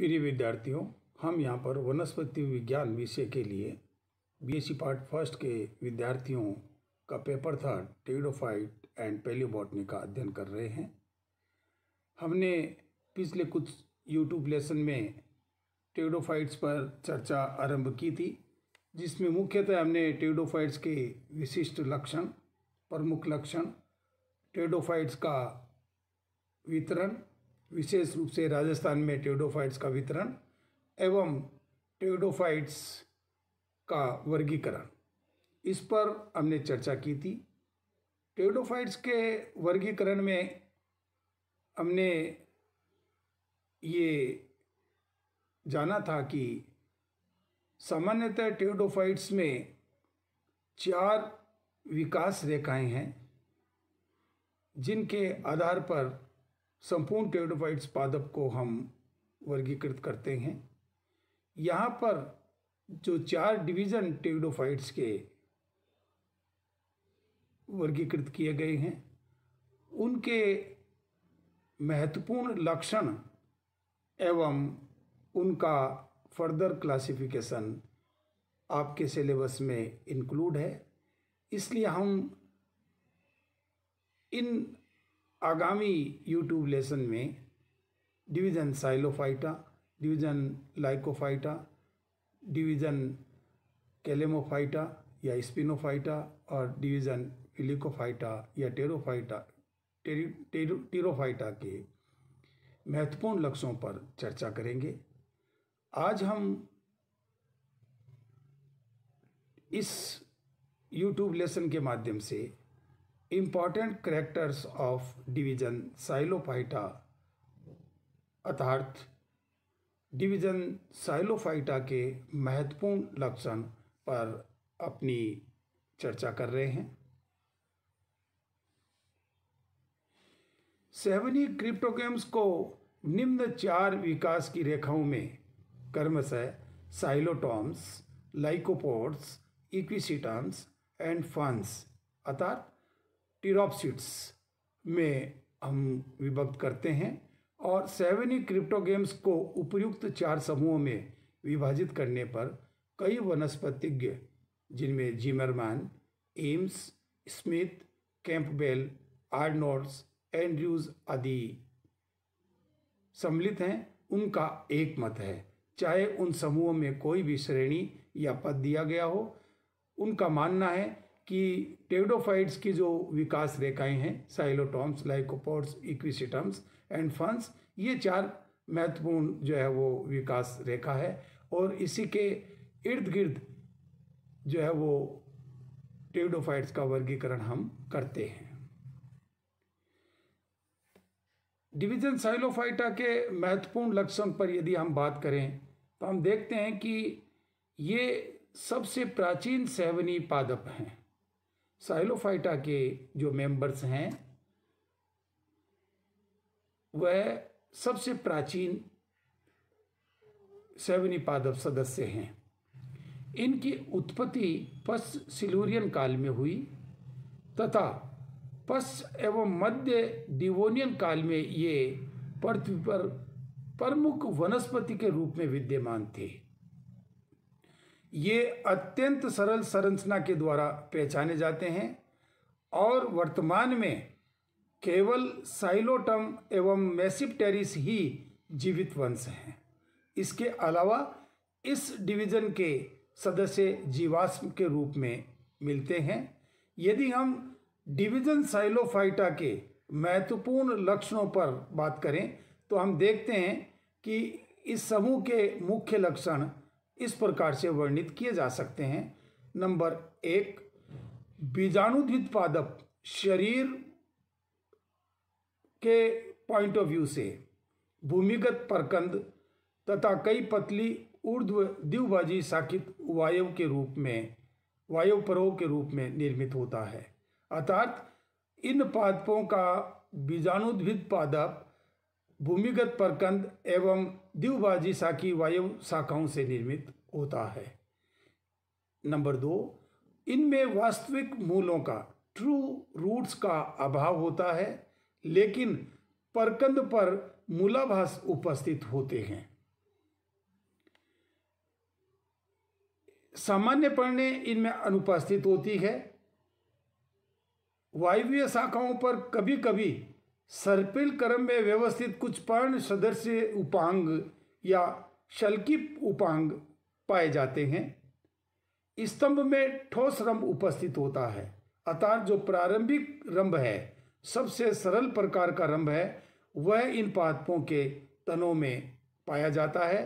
प्रिय विद्यार्थियों, हम यहाँ पर वनस्पति विज्ञान विषय के लिए बीएससी पार्ट फर्स्ट के विद्यार्थियों का पेपर था टेरिडोफाइट एंड पैलियोबॉटनी का अध्ययन कर रहे हैं। हमने पिछले कुछ यूट्यूब लेसन में टेरिडोफाइट्स पर चर्चा आरंभ की थी, जिसमें मुख्यतः हमने टेरिडोफाइट्स के विशिष्ट लक्षण, प्रमुख लक्षण, टेरिडोफाइट्स का वितरण, विशेष रूप से राजस्थान में टेरिडोफाइट्स का वितरण एवं टेरिडोफाइट्स का वर्गीकरण, इस पर हमने चर्चा की थी। टेरिडोफाइट्स के वर्गीकरण में हमने ये जाना था कि सामान्यतः टेरिडोफाइट्स में 4 विकास रेखाएं हैं, जिनके आधार पर संपूर्ण टेरिडोफाइट्स पादप को हम वर्गीकृत करते हैं। यहाँ पर जो 4 डिवीजन टेरिडोफाइट्स के वर्गीकृत किए गए हैं, उनके महत्वपूर्ण लक्षण एवं उनका फर्दर क्लासिफिकेशन आपके सिलेबस में इंक्लूड है। इसलिए हम इन आगामी यूट्यूब लेसन में डिवीज़न साइलोफाइटा, डिवीज़न लाइकोफाइटा, डिवीज़न कैलेमोफाइटा या स्पिनोफाइटा और डिवीज़न फिलिकोफाइटा या टेरोफाइटा के महत्वपूर्ण लक्षणों पर चर्चा करेंगे। आज हम इस यूट्यूब लेसन के माध्यम से इम्पॉर्टेंट कैरेक्टर्स ऑफ डिवीज़न साइलोफाइटा अर्थात डिवीज़न साइलोफाइटा के महत्वपूर्ण लक्षण पर अपनी चर्चा कर रहे हैं। सेवनी क्रिप्टोगेम्स को निम्न 4 विकास की रेखाओं में क्रमशः साइलोटॉम्स, लाइकोपोड्स, इक्विसिटम्स एंड फंस अर्थात टीरोप्सिड्स में हम विभक्त करते हैं और सेवनी क्रिप्टोगेम्स को उपयुक्त 4 समूहों में विभाजित करने पर कई वनस्पतिज्ञ, जिनमें Zimmerman, Ames, Smith, Campbell, Arnolds, Andrews आदि सम्मिलित हैं, उनका एक मत है। चाहे उन समूहों में कोई भी श्रेणी या पद दिया गया हो, उनका मानना है कि टेरिडोफाइट्स की जो विकास रेखाएं हैं, साइलोटॉम्स, लाइकोपोड्स, इक्विसिटम्स एंड फंस, ये 4 महत्वपूर्ण जो है वो विकास रेखा है और इसी के इर्द गिर्द जो है वो टेरिडोफाइट्स का वर्गीकरण हम करते हैं। डिवीजन साइलोफाइटा के महत्वपूर्ण लक्षण पर यदि हम बात करें तो हम देखते हैं कि ये सबसे प्राचीन सेवनी पादप हैं। साइलोफाइटा के जो मेंबर्स हैं वह सबसे प्राचीन सेवनी पादप सदस्य हैं। इनकी उत्पत्ति पश्च सिल्यूरियन काल में हुई तथा पश्च एवं मध्य डिवोनियन काल में ये पृथ्वी पर प्रमुख वनस्पति के रूप में विद्यमान थे। ये अत्यंत सरल संरचना के द्वारा पहचाने जाते हैं और वर्तमान में केवल साइलोटम एवं मेसिप्टेरिस ही जीवित वंश हैं। इसके अलावा इस डिवीजन के सदस्य जीवाश्म के रूप में मिलते हैं। यदि हम डिवीजन साइलोफाइटा के महत्वपूर्ण लक्षणों पर बात करें तो हम देखते हैं कि इस समूह के मुख्य लक्षण इस प्रकार से वर्णित किए जा सकते हैं। नंबर 1, बीजाणुद्वित पादप शरीर के पॉइंट ऑफ व्यू से भूमिगत परकंद तथा कई पतली ऊर्ध्व द्विभाजी शाखित वायव परओं के रूप में निर्मित होता है। अर्थात इन पादपों का बीजाणुद्वित पादप भूमिगत परकंद एवं द्विभाजी शाखी वायु शाखाओं से निर्मित होता है। नंबर 2, इनमें वास्तविक मूलों का ट्रू रूट्स का अभाव होता है, लेकिन परकंद पर मूलाभास उपस्थित होते हैं। सामान्य पर्णें इनमें अनुपस्थित होती है। वायवीय शाखाओं पर कभी कभी सर्पिल क्रम में व्यवस्थित कुछ पर्ण सदस्य उपांग या शल्की उपांग पाए जाते हैं। स्तंभ में ठोस रंभ उपस्थित होता है, अर्थात जो प्रारंभिक रंभ है, सबसे सरल प्रकार का रंभ है, वह इन पादपों के तनों में पाया जाता है।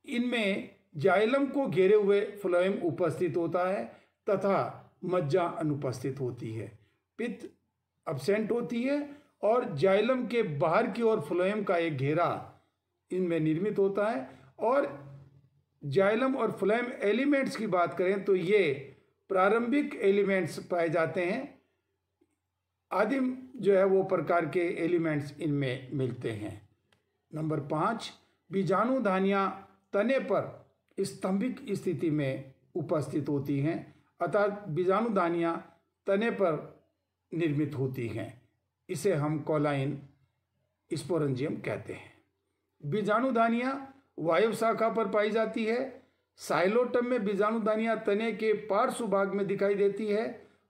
इनमें जाइलम को घेरे हुए फ्लोएम उपस्थित होता है तथा मज्जा अनुपस्थित होती है। पित्त अब्सेंट होती है और जाइलम के बाहर की ओर फ्लोएम का एक घेरा इनमें निर्मित होता है। और जाइलम और फ्लोएम एलिमेंट्स की बात करें तो ये प्रारंभिक एलिमेंट्स पाए जाते हैं। आदिम जो है वो प्रकार के एलिमेंट्स इनमें मिलते हैं। नंबर 5, बीजाणुधानियाँ तने पर स्तंभिक स्थिति में उपस्थित होती हैं, अर्थात बीजाणुधानियाँ तने पर निर्मित होती हैं। इसे हम कॉलाइन स्पोरेंजियम कहते हैं। बीजाणुधानियाँ वायु शाखा पर पाई जाती है। साइलोटम में बीजाणुधानियाँ तने के पार्श्व भाग में दिखाई देती है।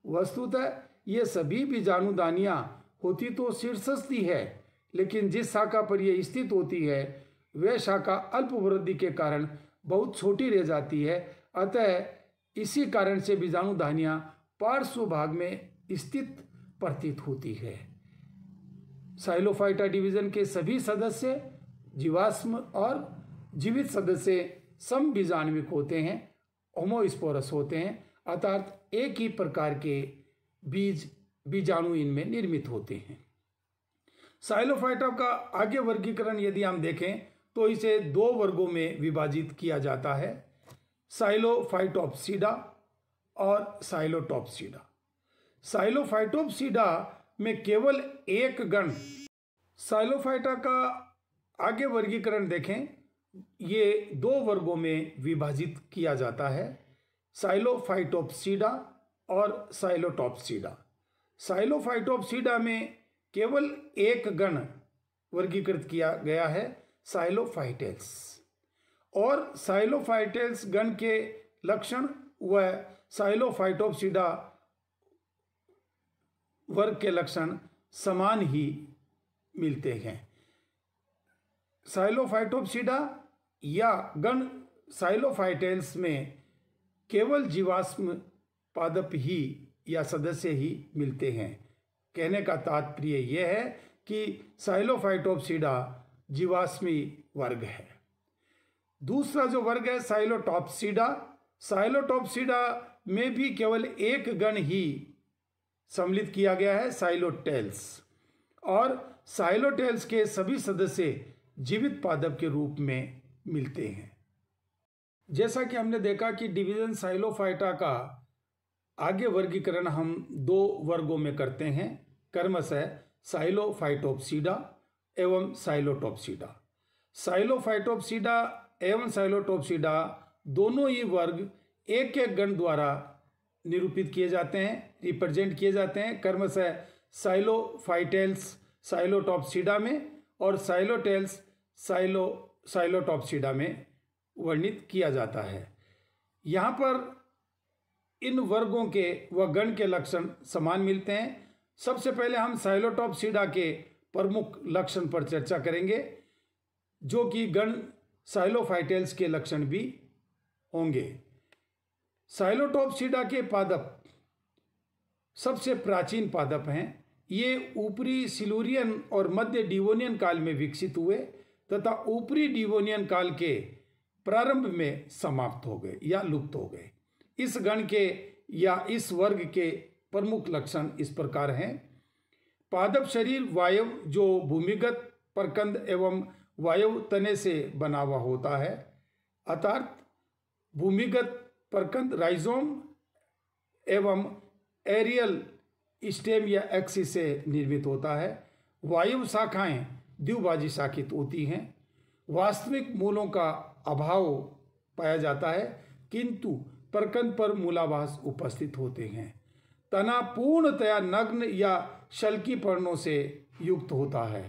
वस्तुतः ये सभी बीजाणुधानियाँ होती तो शीर्षस्थी है, लेकिन जिस शाखा पर यह स्थित होती है वह शाखा अल्प वृद्धि के कारण बहुत छोटी रह जाती है। अतः इसी कारण से बीजाणुधानियाँ पार्श्व भाग में स्थित प्रतीत होती है। साइलोफाइटा डिवीजन के सभी सदस्य जीवाश्म और जीवित सदस्य समबीजाण्विक होते हैं, होमोस्पोरस होते हैं, अर्थात एक ही प्रकार के बीजाणु इनमें निर्मित होते हैं। साइलोफाइटा का आगे वर्गीकरण यदि हम देखें तो इसे 2 वर्गों में विभाजित किया जाता है, साइलोफाइटोप्सिडा और साइलोटॉप्सिडा। साइलोफाइटोप्सिडा में केवल एक गण। साइलोफाइटा का आगे वर्गीकरण देखें, ये 2 वर्गों में विभाजित किया जाता है, साइलोफाइटोप्सिडा और साइलोटॉप्सिडा। साइलोफाइटोप्सिडा में केवल एक गण वर्गीकृत किया गया है, साइलोफाइटेल्स। और साइलोफाइटेल्स गण के लक्षण व साइलोफाइटोप्सिडा वर्ग के लक्षण समान ही मिलते हैं। साइलोफाइटोप्सिडा या गण साइलोफाइटेल्स में केवल जीवाश्म पादप ही या सदस्य ही मिलते हैं। कहने का तात्पर्य यह है कि साइलोफाइटोप्सिडा जीवाश्मी वर्ग है। दूसरा जो वर्ग है साइलोटॉप्सिडा, साइलोटॉप्सिडा में भी केवल एक गण ही सम्मिलित किया गया है, साइलोटेल्स। और साइलोटेल्स के सभी सदस्य जीवित पादप के रूप में मिलते हैं। जैसा कि हमने देखा कि डिवीजन साइलोफाइटा का आगे वर्गीकरण हम 2 वर्गों में करते हैं, क्रमशः साइलोफाइटोप्सिडा एवं साइलोटॉप्सिडा। साइलोफाइटोप्सिडा एवं साइलोटॉप्सिडा दोनों ही वर्ग एक एक गण द्वारा निरूपित किए जाते हैं, रिप्रेजेंट किए जाते हैं, क्रमशः साइलोफाइटेल्स साइलोटॉप्सिडा में और साइलोटेल्स साइलोटॉप्सिडा में वर्णित किया जाता है। यहाँ पर इन वर्गों के व गण के लक्षण समान मिलते हैं। सबसे पहले हम साइलोटॉप्सिडा के प्रमुख लक्षण पर चर्चा करेंगे, जो कि गण साइलोफाइटेल्स के लक्षण भी होंगे। साइलोटॉप्सिडा के पादप सबसे प्राचीन पादप हैं। ये ऊपरी सिलूरियन और मध्य डिवोनियन काल में विकसित हुए तथा ऊपरी डिवोनियन काल के प्रारंभ में समाप्त हो गए या लुप्त हो गए। इस गण के या इस वर्ग के प्रमुख लक्षण इस प्रकार हैं। पादप शरीर वायव जो भूमिगत प्रकंद एवं वायव तने से बना हुआ होता है, अर्थात भूमिगत प्रकंद राइजोम एवं एरियल स्टेम या एक्सिस से निर्मित होता है। वायु शाखाएं द्विभाजी शाखित होती हैं। वास्तविक मूलों का अभाव पाया जाता है, किंतु प्रकंद पर मूलाभास उपस्थित होते हैं। तना पूर्णतया नग्न या शल्की पर्णों से युक्त होता है।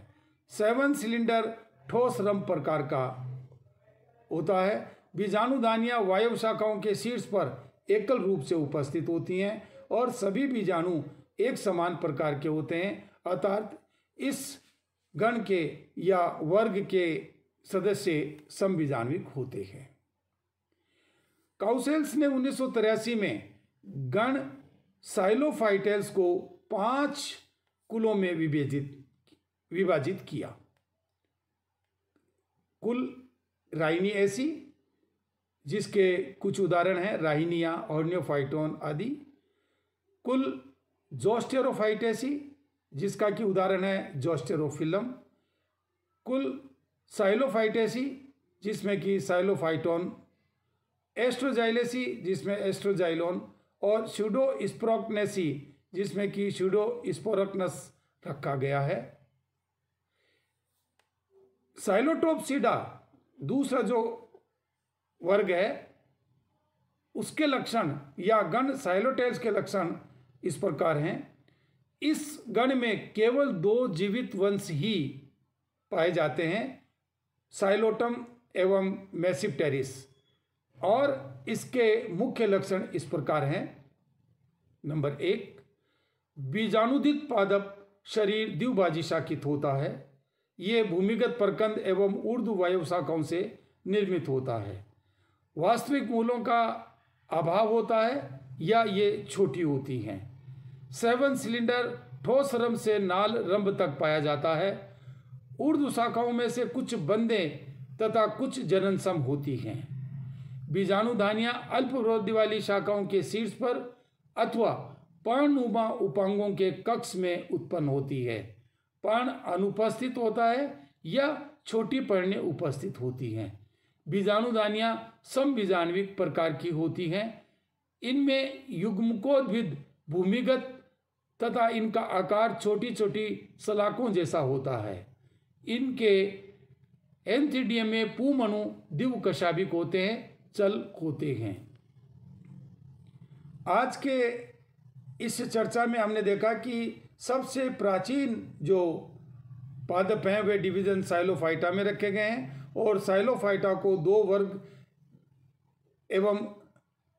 7 सिलेंडर ठोस रंभ प्रकार का होता है। बीजाणुधानियां वायव शाखाओं के शीर्ष पर एकल रूप से उपस्थित होती हैं और सभी बीजाणु एक समान प्रकार के होते हैं, अर्थात इस गण के या वर्ग के सदस्य समबीजाण्विक होते हैं। काउसेल्स ने 1983 में गण साइलोफाइटेल्स को 5 कुलों में विभाजित किया। कुल राइनिएसी, जिसके कुछ उदाहरण हैं राहिनिया, ऑर्नियोफाइटोन आदि। कुल जोस्टेरोफाइटेसी, जिसका कि उदाहरण है जोस्टेरोफिलम। कुल साइलोफाइटेसी, जिसमें कि साइलोफाइटोन। एस्ट्रोजाइलेसी, जिसमें एस्ट्रोजाइलोन। और स्यूडोस्पोरक्नेसी, जिसमें कि स्यूडोस्पोरक्नस रखा गया है। साइलोटोप्सिडा दूसरा जो वर्ग है, उसके लक्षण या गण साइलोटेल्स के लक्षण इस प्रकार हैं। इस गण में केवल 2 जीवित वंश ही पाए जाते हैं, साइलोटम एवं मैसिप्टेरिस। और इसके मुख्य लक्षण इस प्रकार हैं। नंबर 1, बीजाणुदित पादप शरीर द्विभाजी शाखित होता है। ये भूमिगत प्रकंद एवं ऊर्ध्व वायु शाखाओं से निर्मित होता है। वास्तविक मूलों का अभाव होता है या ये छोटी होती हैं। 7 सिलेंडर ठोस रंभ से नाल रंभ तक पाया जाता है। ऊर्ध्व शाखाओं में से कुछ बंदे तथा कुछ जननसम होती हैं। बीजाणुधानियां अल्प वृद्धि वाली शाखाओं के शीर्ष पर अथवा पर्णनुमा उपांगों के कक्ष में उत्पन्न होती है। पर्ण अनुपस्थित होता है या छोटी पर्णें उपस्थित होती हैं। बीजाणुधानियां समबीजाण्विक प्रकार की होती हैं। इनमें युग्मकोद्भिद भूमिगत तथा इनका आकार छोटी छोटी सलाखों जैसा होता है। इनके एंथिडियम में पुंमणु द्विकशाभिक होते हैं, चल होते हैं। आज के इस चर्चा में हमने देखा कि सबसे प्राचीन जो पादप हैं वे डिवीजन साइलोफाइटा में रखे गए हैं और साइलोफाइटा को 2 वर्ग एवं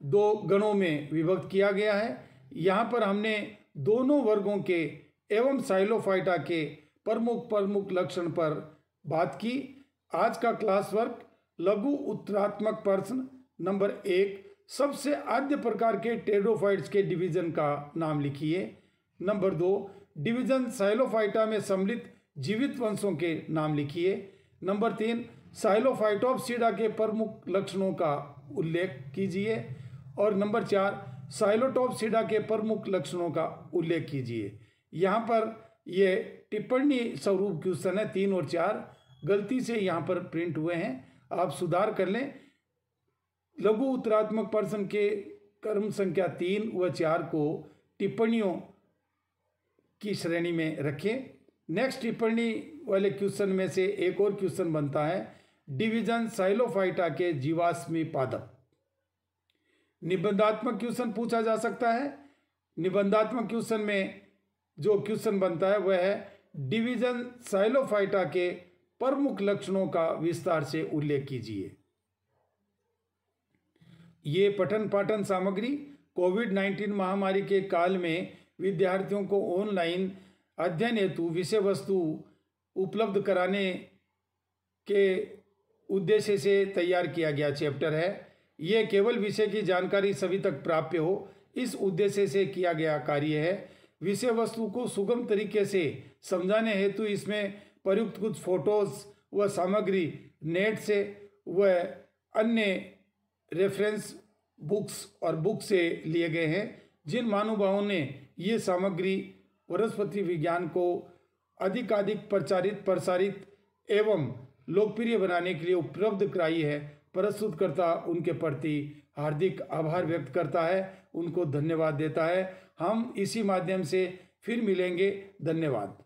2 गणों में विभक्त किया गया है। यहाँ पर हमने दोनों वर्गों के एवं साइलोफाइटा के प्रमुख लक्षण पर बात की। आज का क्लास वर्क लघु उत्तरात्मक प्रश्न नंबर 1, सबसे आद्य प्रकार के टेरोफाइट्स के डिवीजन का नाम लिखिए। नंबर 2, डिवीजन साइलोफाइटा में सम्मिलित जीवित वंशों के नाम लिखिए। नंबर 3, साइलोफाइटोप्सिडा के प्रमुख लक्षणों का उल्लेख कीजिए। और नंबर 4, साइलोटोप्सिडा के प्रमुख लक्षणों का उल्लेख कीजिए। यहाँ पर ये टिप्पणी स्वरूप क्वेश्चन है, 3 और 4 गलती से यहाँ पर प्रिंट हुए हैं, आप सुधार कर लें। लघु उत्तरात्मक प्रश्न के क्रम संख्या 3 व 4 को टिप्पणियों की श्रेणी में रखें। नेक्स्ट टिप्पणी वाले क्वेश्चन में से एक और क्वेश्चन बनता है, डिवीजन साइलोफाइटा के जीवाश्मी पादप। निबंधात्मक क्वेश्चन पूछा जा सकता है। निबंधात्मक क्वेश्चन में जो क्वेश्चन बनता है वह है, डिवीजन साइलोफाइटा के प्रमुख लक्षणों का विस्तार से उल्लेख कीजिए। ये पठन पाठन सामग्री कोविड-19 महामारी के काल में विद्यार्थियों को ऑनलाइन अध्ययन हेतु विषय वस्तु उपलब्ध कराने के उद्देश्य से तैयार किया गया चैप्टर है। यह केवल विषय की जानकारी सभी तक प्राप्य हो, इस उद्देश्य से किया गया कार्य है। विषय वस्तु को सुगम तरीके से समझाने हेतु इसमें प्रयुक्त कुछ फोटोज व सामग्री नेट से व अन्य रेफरेंस बुक्स और बुक से लिए गए हैं। जिन महानुभावों ने ये सामग्री वनस्पति विज्ञान को अधिकाधिक प्रसारित एवं लोकप्रिय बनाने के लिए उपलब्ध कराई है, प्रस्तुतकर्ता उनके प्रति हार्दिक आभार व्यक्त करता है, उनको धन्यवाद देता है। हम इसी माध्यम से फिर मिलेंगे। धन्यवाद।